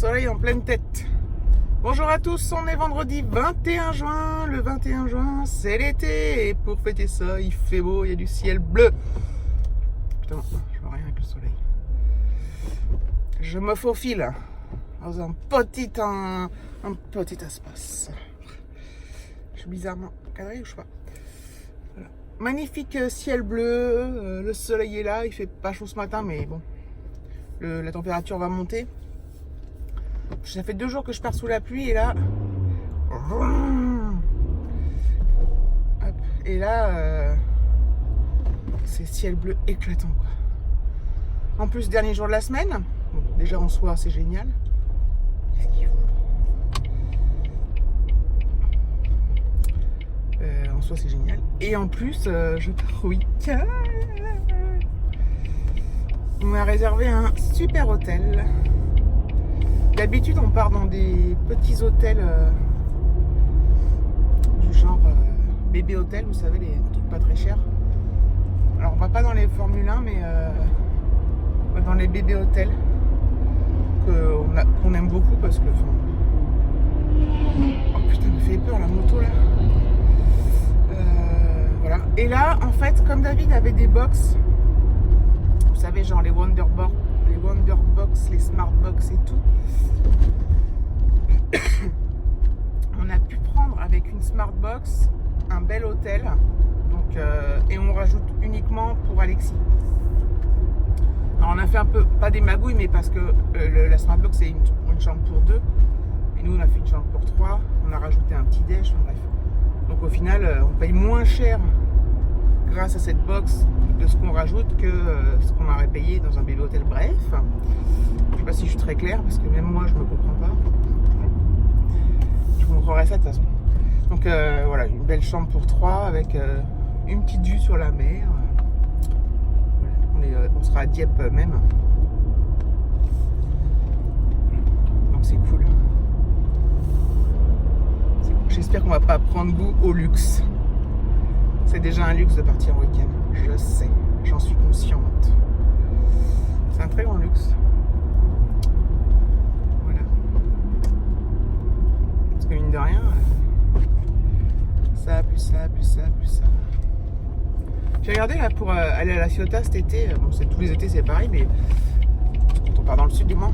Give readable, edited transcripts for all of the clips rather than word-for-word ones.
soleil en pleine tête. Bonjour à tous, on est vendredi 21 juin. Le 21 juin, c'est l'été. Et pour fêter ça, il fait beau, il y a du ciel bleu. Putain, je vois rien avec le soleil. Je me faufile dans un petit espace. Je suis bizarrement cadré ou je sais pas. Voilà. Magnifique ciel bleu, le soleil est là, il fait pas chaud ce matin, mais bon, la température va monter. Ça fait 2 jours que je pars sous la pluie et là, hop, et là, c'est ciel bleu éclatant quoi. En plus, dernier jour de la semaine, bon, déjà en soi c'est génial. Qu'est-ce qu'il fout ? En soi c'est génial. Et en plus, je pars au week-end. On a réservé un super hôtel. D'habitude, on part dans des petits hôtels du genre bébé hôtel, vous savez, les trucs pas très chers. Alors, on va pas dans les Formule 1, mais on va dans les bébé hôtels qu'on aime beaucoup parce que. Oh putain, me fait peur la moto là. Voilà. Et là, en fait, comme David avait des box, vous savez, genre les Wonderbox, les Smartbox et tout. On a pu prendre avec une Smartbox un bel hôtel. Donc, et on rajoute uniquement pour Alexis. Alors on a fait un peu, pas des magouilles, mais parce que la Smartbox c'est une chambre pour 2. Et nous on a fait une chambre pour 3. On a rajouté un petit déj, bref. Donc au final, on paye moins cher grâce à cette box de ce qu'on rajoute que ce qu'on aurait payé dans un bébé hôtel. Bref, je sais pas si je suis très claire parce que même moi je me comprends pas. Je vous montrerai ça de toute façon. Donc voilà, une belle chambre pour 3 avec une petite vue sur la mer. On sera à Dieppe même. Donc c'est cool. J'espère qu'on va pas prendre goût au luxe. C'est déjà un luxe de partir en week-end. Je sais, j'en suis consciente. C'est un très grand luxe. Voilà. Parce que mine de rien, ça, plus ça, plus ça, plus ça. J'ai regardé là pour aller à la Ciotat cet été. Bon, tous les étés c'est pareil, mais quand on part dans le sud du Mans,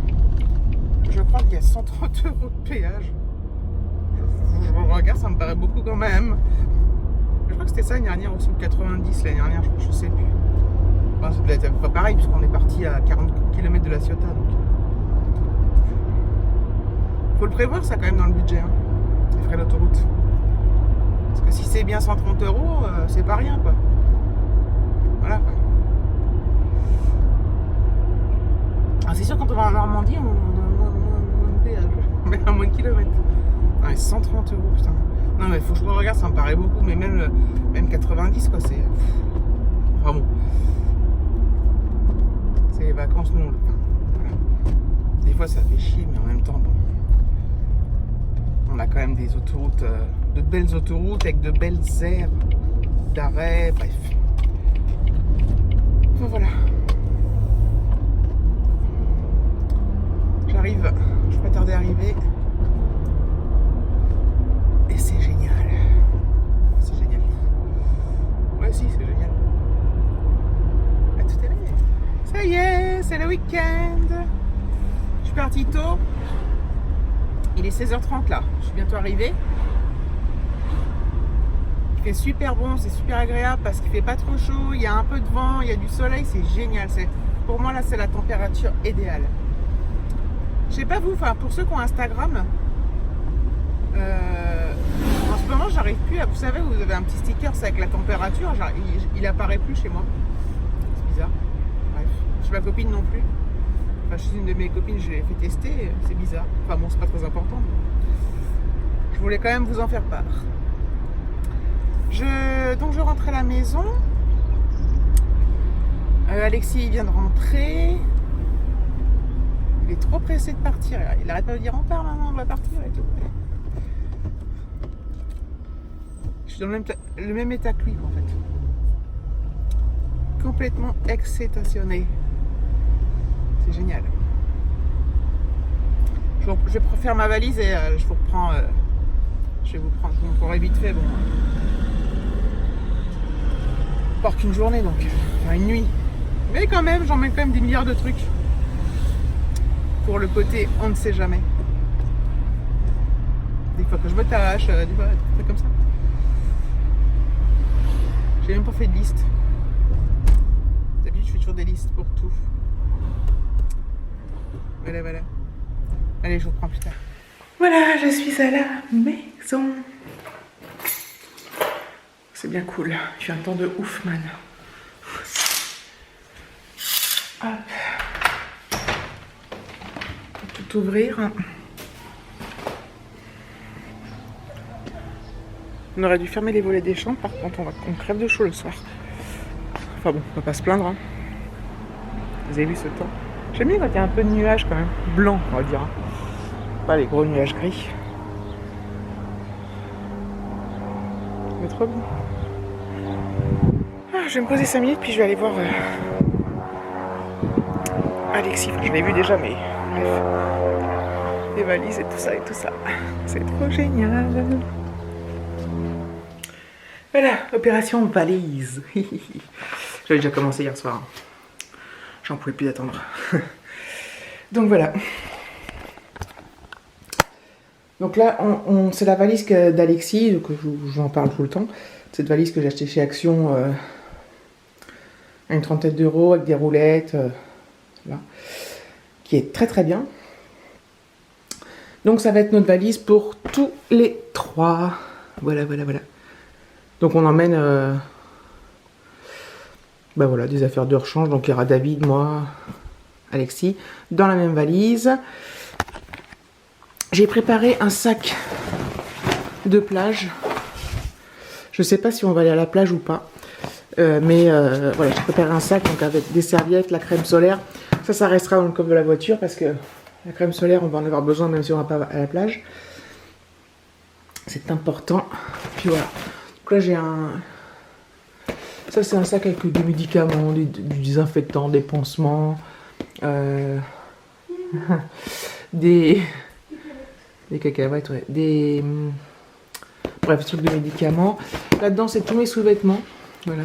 je crois qu'il y a 130 € de péage. Je regarde, ça me paraît beaucoup quand même. Je crois que c'était ça l'année dernière aussi, ou 90 l'année dernière, je sais plus. Enfin, ça devait être pas pareil, puisqu'on est parti à 40 km de la Ciotat. Donc. Faut le prévoir ça quand même dans le budget, hein, les frais d'autoroute. Parce que si c'est bien 130 €, c'est pas rien quoi. Voilà quoi. Ah, c'est sûr quand on va en Normandie, on donne moins de péage, mais à moins de kilomètres. Ouais, 130 € putain. Non mais faut que je regarde, ça me paraît beaucoup, mais même 90 quoi, c'est. Enfin bon. C'est les vacances, nous. Enfin, voilà. Des fois ça fait chier, mais en même temps, bon. On a quand même des autoroutes, de belles autoroutes avec de belles aires d'arrêt, bref. Enfin voilà. J'arrive, je vais pas tarder à arriver. Et c'est génial. C'est génial. Ouais, si, c'est génial. À tout à l'heure. Ça y est, c'est le week-end. Je suis partie tôt. Il est 16h30 là. Je suis bientôt arrivée. Il fait super bon, c'est super agréable parce qu'il fait pas trop chaud. Il y a un peu de vent, il y a du soleil, c'est génial. Pour moi, là, c'est la température idéale. Je sais pas vous, enfin, pour ceux qui ont Instagram. En ce moment, j'arrive plus à. Vous savez, vous avez un petit sticker, c'est avec la température. Il apparaît plus chez moi. C'est bizarre. Bref, chez ma copine non plus. Enfin, chez une de mes copines, je l'ai fait tester. C'est bizarre. Enfin bon, c'est pas très important. Mais je voulais quand même vous en faire part. Donc je rentre à la maison. Alexis il vient de rentrer. Il est trop pressé de partir. Il arrête pas de dire on part maman, on va partir et tout. Je suis dans le même état que lui en fait. Complètement excitationné. C'est génial. Je vais faire ma valise et je vous reprends. Je vais vous prendre. Donc on aurait vite fait. Bon. Pas qu'une journée donc. Enfin, une nuit. Mais quand même, j'emmène quand même des milliards de trucs. Pour le côté, on ne sait jamais. Des fois que je me tâche, des fois, des trucs comme ça. J'ai même pas fait de liste. D'habitude, je fais toujours des listes pour tout. Voilà, voilà. Allez, je vous reprends plus tard. Voilà, je suis à la maison. C'est bien cool. Il fait un temps de ouf, man. Hop. Tout ouvrir. On aurait dû fermer les volets des chambres. Par contre, on crève de chaud le soir. Enfin bon, on va pas se plaindre. Hein. Vous avez vu ce temps? J'aime bien quand il y a un peu de nuages quand même. Blanc, on va dire. Pas les gros nuages gris. Mais trop bien. Ah, je vais me poser 5 minutes puis je vais aller voir Alexis. Enfin, je l'ai vu déjà, mais bref. Les valises et tout ça et tout ça. C'est trop génial. Voilà, opération valise. J'avais déjà commencé hier soir. J'en pouvais plus d'attendre. Donc voilà. Donc là, c'est la valise d'Alexis, que je vous en parle tout le temps. Cette valise que j'ai achetée chez Action à une trentaine d'euros avec des roulettes, là, qui est très très bien. Donc ça va être notre valise pour tous les 3. Voilà, voilà, voilà. Donc on emmène bah voilà, des affaires de rechange. Donc il y aura David, moi, Alexis, dans la même valise. J'ai préparé un sac de plage. Je ne sais pas si on va aller à la plage ou pas. Mais voilà, j'ai préparé un sac donc avec des serviettes, la crème solaire. Ça restera dans le coffre de la voiture parce que la crème solaire, on va en avoir besoin même si on ne va pas à la plage. C'est important. Puis voilà. Donc là, j'ai un... Ça, c'est un sac avec des médicaments, du désinfectant, des pansements, des cacahuètes, ouais, bref, trucs de médicaments. Là-dedans, c'est tous mes sous-vêtements. Voilà.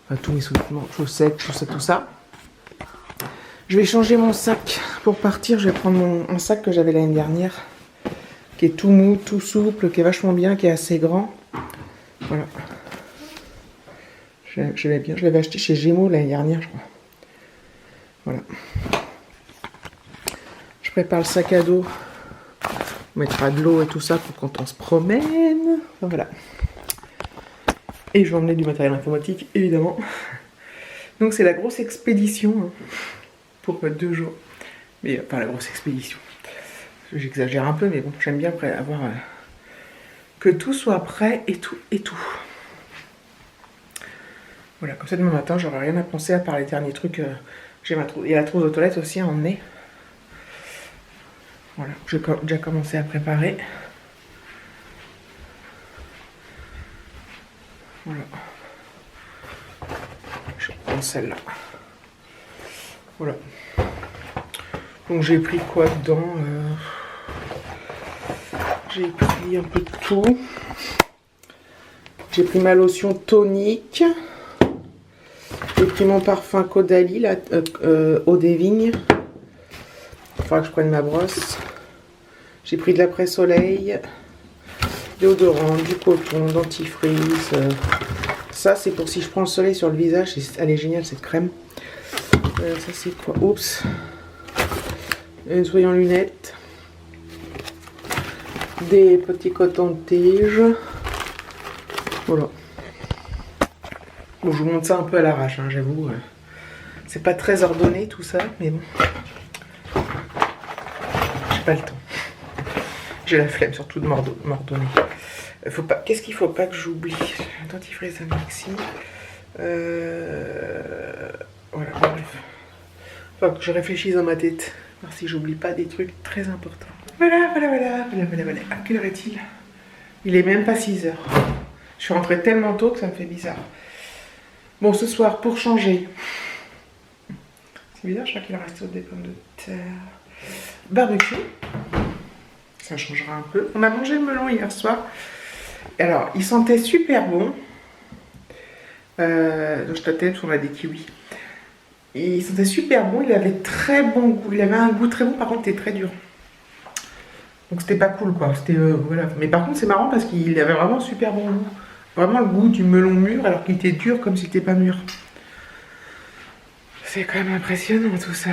Enfin, tous mes sous-vêtements, chaussettes, tout ça. Je vais changer mon sac pour partir. Je vais prendre un sac que j'avais l'année dernière, qui est tout mou, tout souple, qui est vachement bien, qui est assez grand. Voilà. Je l'avais acheté chez Gémeaux l'année dernière, je crois. Voilà. Je prépare le sac à dos. On mettra de l'eau et tout ça pour quand on se promène. Voilà. Et je vais emmener du matériel informatique, évidemment. Donc c'est la grosse expédition hein, pour 2 jours. Mais pas la grosse expédition. J'exagère un peu, mais bon, j'aime bien après avoir que tout soit prêt et tout et tout. Voilà, comme ça demain matin, j'aurai rien à penser à part les derniers trucs. Il y a la trousse de toilette aussi à emmener. Voilà, j'ai déjà commencé à préparer. Voilà. Je prends celle-là. Voilà. Donc j'ai pris quoi dedans J'ai pris un peu de tout. J'ai pris ma lotion tonique. J'ai pris mon parfum Caudalie, eau des vignes. Il faudra que je prenne ma brosse. J'ai pris de l'après-soleil, déodorant, du coton, dentifrice. Ça, c'est pour si je prends le soleil sur le visage. Elle est géniale, cette crème. Ça, c'est quoi? Oups. Nettoyant lunettes. Des petits cotons-tiges. Voilà. Bon, je vous montre ça un peu à l'arrache, hein, j'avoue. C'est pas très ordonné tout ça, mais bon. J'ai pas le temps. J'ai la flemme surtout de m'ordonner. Qu'est-ce qu'il faut pas que j'oublie? Dentifrice Alexis. Voilà, bref. Faut que je réfléchisse dans ma tête. Voir si j'oublie pas des trucs très importants. Voilà. À quelle heure est-il? Il est même pas 6 heures. Je suis rentrée tellement tôt que ça me fait bizarre. Bon, ce soir, pour changer. C'est bizarre, je crois qu'il reste des pommes de terre. barbecue. Ça changera un peu. On a mangé le melon hier soir. Alors, il sentait super bon. Je tâtais, on a des kiwis. Il sentait super bon. Il avait très bon goût. Il avait un goût très bon. Par contre, il était très dur. Donc, c'était pas cool, quoi. C'était voilà. Mais par contre, c'est marrant parce qu'il avait vraiment super bon goût. Vraiment le goût du melon mûr alors qu'il était dur comme s'il n'était pas mûr. C'est quand même impressionnant tout ça.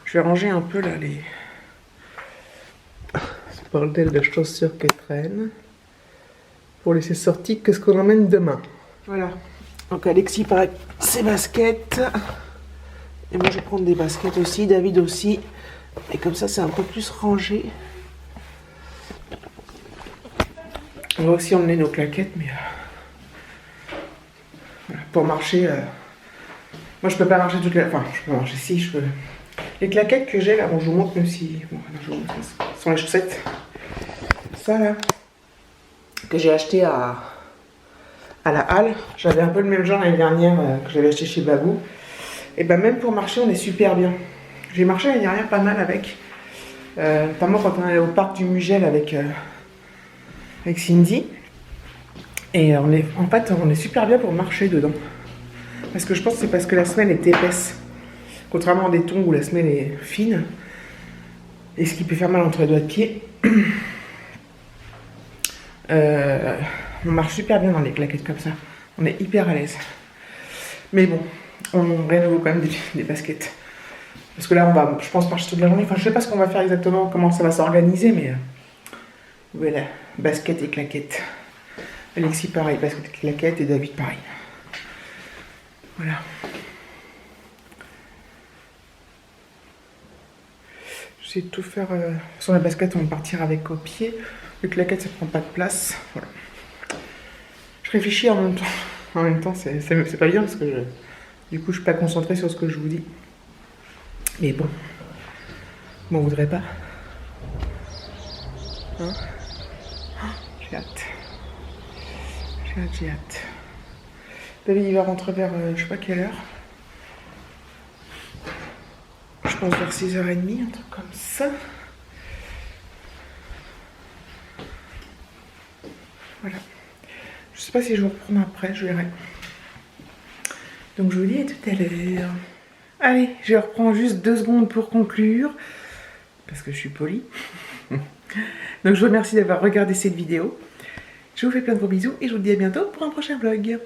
Je vais ranger un peu là les... ce bordel de chaussures qui traînent. Pour laisser sortir qu'est-ce qu'on emmène demain. Voilà. Donc Alexis paraît ses baskets. Et moi je vais prendre des baskets aussi, David aussi. Et comme ça c'est un peu plus rangé. On va aussi emmener nos claquettes, mais voilà, pour marcher. Moi je peux pas marcher toute la. Enfin, je peux marcher si je peux. Les claquettes que j'ai là, bon je vous montre même si. Bon, non, je vous montre, ce sont les chaussettes. Ça là. Que j'ai acheté à la halle. J'avais un peu le même genre l'année dernière que j'avais acheté chez Babou. Et ben même pour marcher, on est super bien. J'ai marché l'année dernière pas mal avec. Notamment quand on allait au parc du Mugel avec Cindy. Et en fait, on est super bien pour marcher dedans. Parce que je pense que c'est parce que la semelle est épaisse. Contrairement à des tongs où la semelle est fine. Et ce qui peut faire mal entre les doigts de pied. On marche super bien dans les claquettes comme ça. On est hyper à l'aise. Mais bon, on rénove quand même des baskets. Parce que là, on va, je pense, marcher toute la journée. Enfin, je sais pas ce qu'on va faire exactement, comment ça va s'organiser, mais voilà, basket et claquettes. Alexis pareil, basket et claquettes, et David pareil. Voilà. J'essaie de tout faire. Sur la basket, on va partir avec au pied. Le claquette, ça prend pas de place. Voilà. Je réfléchis en même temps. En même temps, c'est pas bien parce que du coup, je suis pas concentrée sur ce que je vous dis. Mais bon, m'en voudrais pas. Hein? J'ai hâte. J'ai hâte. David, il va rentrer vers je sais pas quelle heure. Je pense vers 6h30, un truc comme ça. Voilà. Je sais pas si je vous reprends après, je verrai. Donc je vous dis à tout à l'heure. Allez, je reprends juste 2 secondes pour conclure. Parce que je suis polie. Donc je vous remercie d'avoir regardé cette vidéo. Je vous fais plein de gros bisous et je vous dis à bientôt pour un prochain vlog.